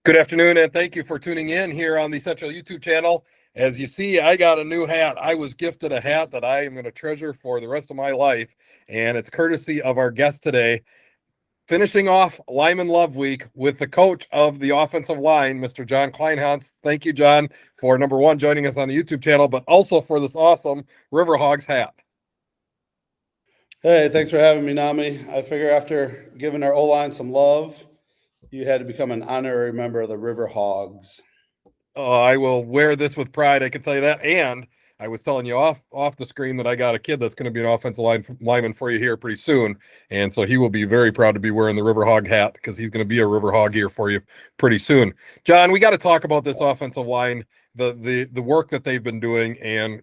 Good afternoon, and thank you for tuning in here on the Central YouTube channel. As you see, I got a new hat. I was gifted a hat that I am going to treasure for the rest of my life, and it's courtesy of our guest today, finishing off Lyman Love Week with the coach of the offensive line, Mr. John Kleinhans. Thank you, John, for number one, joining us on the YouTube channel, but also for this awesome Riverhawks hat. Hey, thanks for having me, Nami. I figure after giving our O-line some love, you had to become an honorary member of the Riverhogs. I will wear this with pride, I can tell you that. And I was telling you off the screen that I got a kid that's going to be an offensive lineman for you here pretty soon, and so he will be very proud to be wearing the Riverhog hat because he's going to be a Riverhog here for you pretty soon. John, we got to talk about this offensive line, the work that they've been doing, and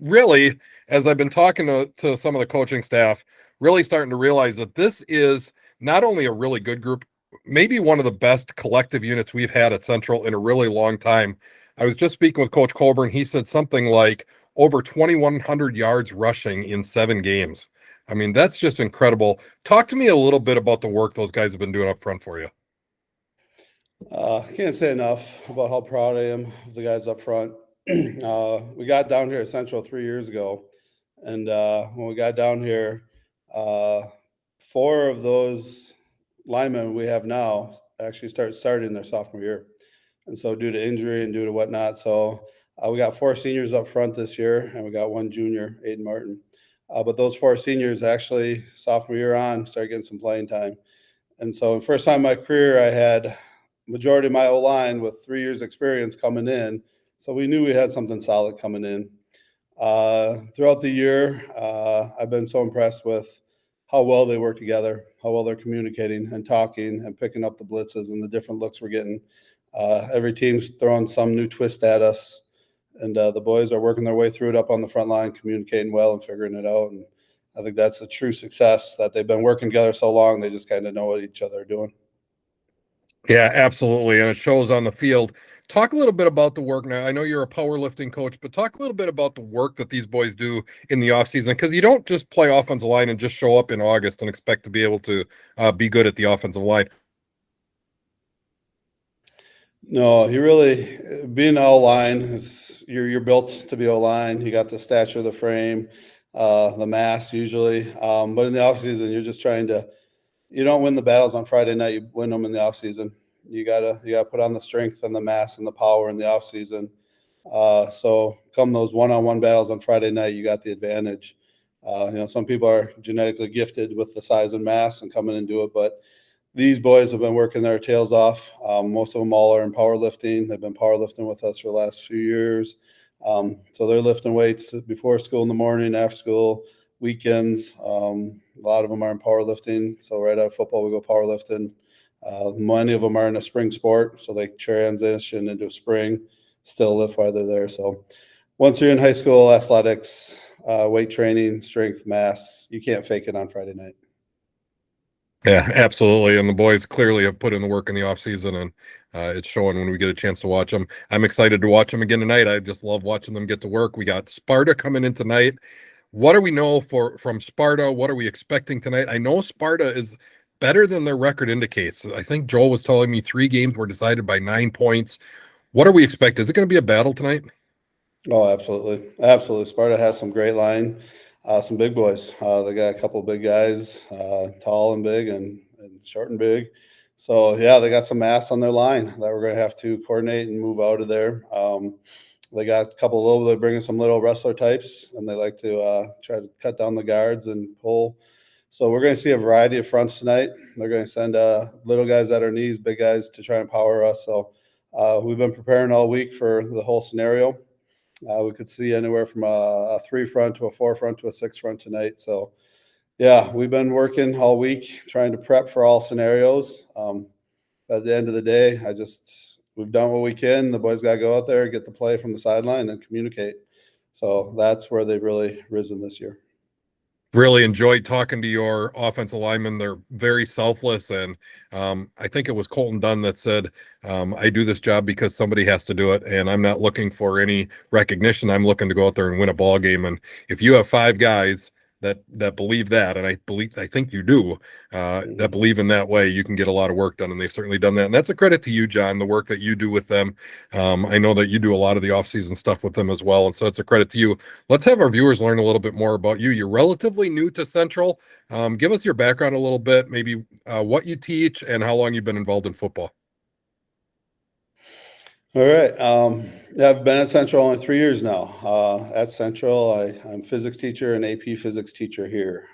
really, as I've been talking to some of the coaching staff, really starting to realize that this is not only a really good group, maybe one of the best collective units we've had at Central in a really long time. I was just speaking with Coach Colburn. He said something like over 2,100 yards rushing in 7 games. I mean, that's just incredible. Talk to me a little bit about the work those guys have been doing up front for you. I can't say enough about how proud I am of the guys up front. We got down here at Central 3 years ago, and when we got down here, 4 of those linemen we have now actually started in their sophomore year, and so due to injury and due to whatnot, so we got 4 seniors up front this year, and we got 1 junior, Aiden Martin. But those 4 seniors actually sophomore year on started getting some playing time, and so the first time in my career I had majority of my O-line with 3 years experience coming in, so we knew we had something solid coming in. Throughout the year, I've been so impressed with how well they work together, how well they're communicating and talking and picking up the blitzes and the different looks we're getting. Every team's throwing some new twist at us, and the boys are working their way through it up on the front line, communicating well and figuring it out. And I think that's a true success, that they've been working together so long, they just kind of know what each other are doing. Yeah, absolutely. And it shows on the field. Talk a little bit about the work now. I know you're a powerlifting coach, but talk a little bit about the work that these boys do in the offseason, because you don't just play offensive line and just show up in August and expect to be able to be good at the offensive line. No, you really, being O-line, you're built to be O-line. You got the stature, the frame, the mass usually. But in the offseason, you're just trying to, you don't win the battles on Friday night, you win them in the offseason. You gotta put on the strength and the mass and the power in the offseason. So come those one-on-one battles on Friday night, you got the advantage. Some people are genetically gifted with the size and mass and come in and do it, but these boys have been working their tails off. Most of them all are in powerlifting. They've been powerlifting with us for the last few years. So they're lifting weights before school in the morning, after school, weekends. A lot of them are in powerlifting. So right out of football, we go powerlifting. Many of them are in a spring sport, so they transition into spring, still lift while they're there. So once you're in high school athletics, weight training, strength, mass, you can't fake it on Friday night. Yeah, absolutely. And the boys clearly have put in the work in the offseason, and it's showing when we get a chance to watch them. I'm excited to watch them again tonight. I just love watching them get to work. We got Sparta coming in tonight. What do we know from Sparta? What are we expecting tonight? I know Sparta is better than their record indicates. I think Joel was telling me 3 games were decided by 9 points. What are we expecting? Is it going to be a battle tonight? Oh, absolutely. Absolutely. Sparta has some great line, some big boys. They got a couple of big guys, tall and big and short and big. So, yeah, they got some mass on their line that we're going to have to coordinate and move out of there. They got a couple of little, they're bringing some little wrestler types, and they like to try to cut down the guards and pull. So we're going to see a variety of fronts tonight. They're going to send little guys at our knees, big guys to try and power us. So we've been preparing all week for the whole scenario. We could see anywhere from a 3 front to a 4 front to a 6 front tonight. So, yeah, we've been working all week trying to prep for all scenarios. At the end of the day, we've done what we can. The boys got to go out there, get the play from the sideline, and communicate. So that's where they've really risen this year. Really enjoyed talking to your offensive linemen. They're very selfless, and I think it was Colton Dunn that said, I do this job because somebody has to do it, and I'm not looking for any recognition. I'm looking to go out there and win a ball game. And if you have 5 guys that believe that, and I think you do, that believe in that way, you can get a lot of work done, and they've certainly done that. And that's a credit to you, John, the work that you do with them. I know that you do a lot of the off-season stuff with them as well, and so it's a credit to you. Let's have our viewers learn a little bit more about you. You're relatively new to Central. Give us your background a little bit, maybe what you teach and how long you've been involved in football. All right. Yeah, I've been at Central only 3 years now. At Central, I'm physics teacher and AP physics teacher here.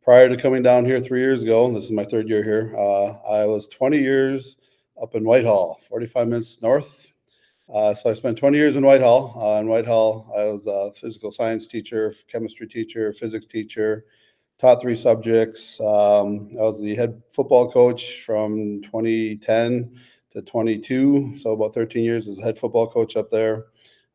Prior to coming down here 3 years ago, and this is my third year here, I was 20 years up in Whitehall, 45 minutes north. So I spent 20 years in Whitehall. In Whitehall, I was a physical science teacher, chemistry teacher, physics teacher, taught 3 subjects. I was the head football coach from 2010 to 22, so about 13 years as a head football coach up there.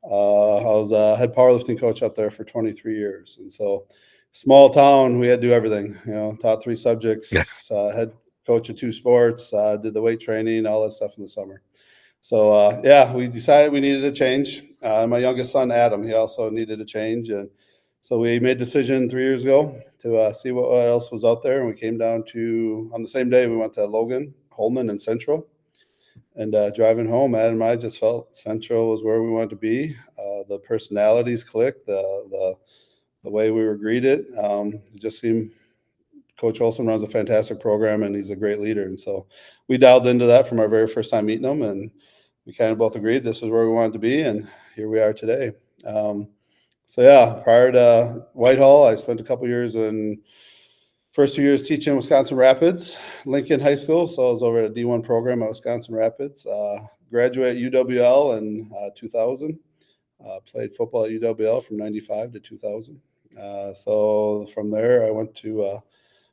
I was a head powerlifting coach up there for 23 years. And so small town, we had to do everything, taught 3 subjects, head coach of 2 sports, did the weight training, all that stuff in the summer. So, yeah, we decided we needed a change. My youngest son, Adam, he also needed a change. And so we made a decision 3 years ago to see what else was out there. And we came down to, on the same day, we went to Logan, Holman, and Central. And driving home, Adam and I just felt Central was where we wanted to be. The personalities clicked, the way we were greeted. It just seemed Coach Olson runs a fantastic program, and he's a great leader. And so we dialed into that from our very first time meeting him, and we kind of both agreed this is where we wanted to be, and here we are today. So, yeah, prior to Whitehall, I spent a couple years in first 2 years teaching Wisconsin Rapids, Lincoln High School. So I was over at a D1 program at Wisconsin Rapids. Graduate UWL in 2000. Played football at UWL from 95 to 2000. So from there, I went to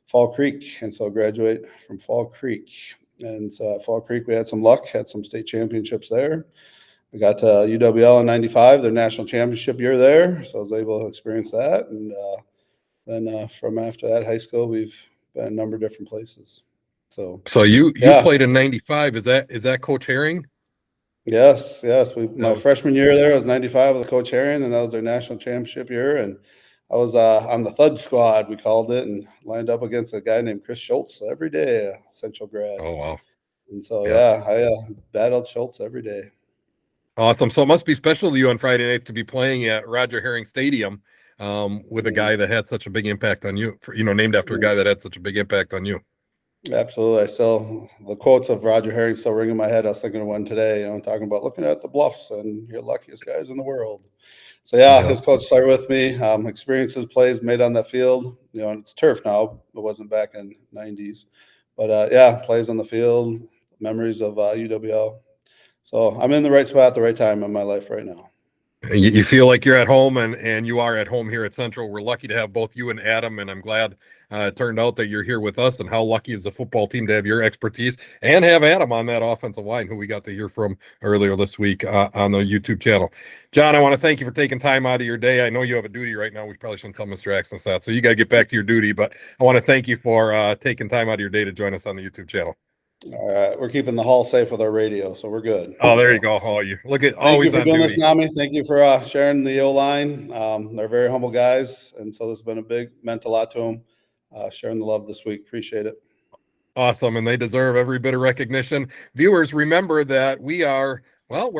Fall Creek, and so graduate from Fall Creek. And so at Fall Creek, we had some luck, had some state championships there. I got to UWL in 95, their national championship year there. So I was able to experience that. And then from after that, high school, we've been a number of different places. So you played in 95. Is that Coach Herring? Yes. My freshman year there, I was 95 with Coach Herring, and that was their national championship year. And I was on the thud squad, we called it, and lined up against a guy named Chris Schultz every day, a Central grad. Oh, wow. And so, yeah I battled Schultz every day. Awesome. So it must be special to you on Friday nights to be playing at Roger Herring Stadium with a guy that had such a big impact on you, named after a guy that had such a big impact on you. Absolutely. The quotes of Roger Herring still ring in my head. I was thinking of one today, talking about looking at the bluffs and you're the luckiest guys in the world. So, his quotes started with me. Experiences, plays made on that field. And it's turf now. It wasn't back in the 90s. But, plays on the field, memories of UWL. So I'm in the right spot at the right time in my life right now. You feel like you're at home, and you are at home here at Central. We're lucky to have both you and Adam, and I'm glad it turned out that you're here with us. And how lucky is the football team to have your expertise and have Adam on that offensive line, who we got to hear from earlier this week on the YouTube channel. John, I want to thank you for taking time out of your day. I know you have a duty right now. We probably shouldn't tell Mr. Axons that, so you got to get back to your duty. But I want to thank you for taking time out of your day to join us on the YouTube channel. All right, we're keeping the hall safe with our radio, so we're good. Oh, there you go. Oh, you look at always on duty. Thank you for doing this, Nami. Thank you for sharing the O-line. They're very humble guys, and so this has been meant a lot to them. Sharing the love this week. Appreciate it. Awesome, and they deserve every bit of recognition. Viewers, remember that we're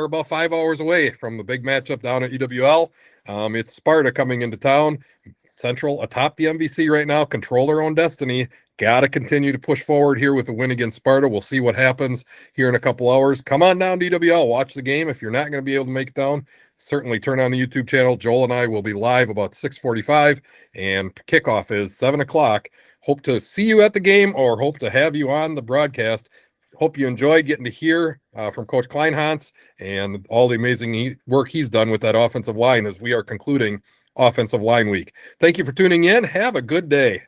about 5 hours away from the big matchup down at UWL. It's Sparta coming into town. Central atop the MVC right now, control their own destiny. Got to continue to push forward here with a win against Sparta. We'll see what happens here in a couple hours. Come on down to UWL. Watch the game. If you're not going to be able to make it down, certainly turn on the YouTube channel. Joel and I will be live about 6:45, and kickoff is 7 o'clock. Hope to see you at the game, or hope to have you on the broadcast. Hope you enjoy getting to hear from Coach Kleinhans and all the amazing work he's done with that offensive line as we are concluding offensive line week. Thank you for tuning in. Have a good day.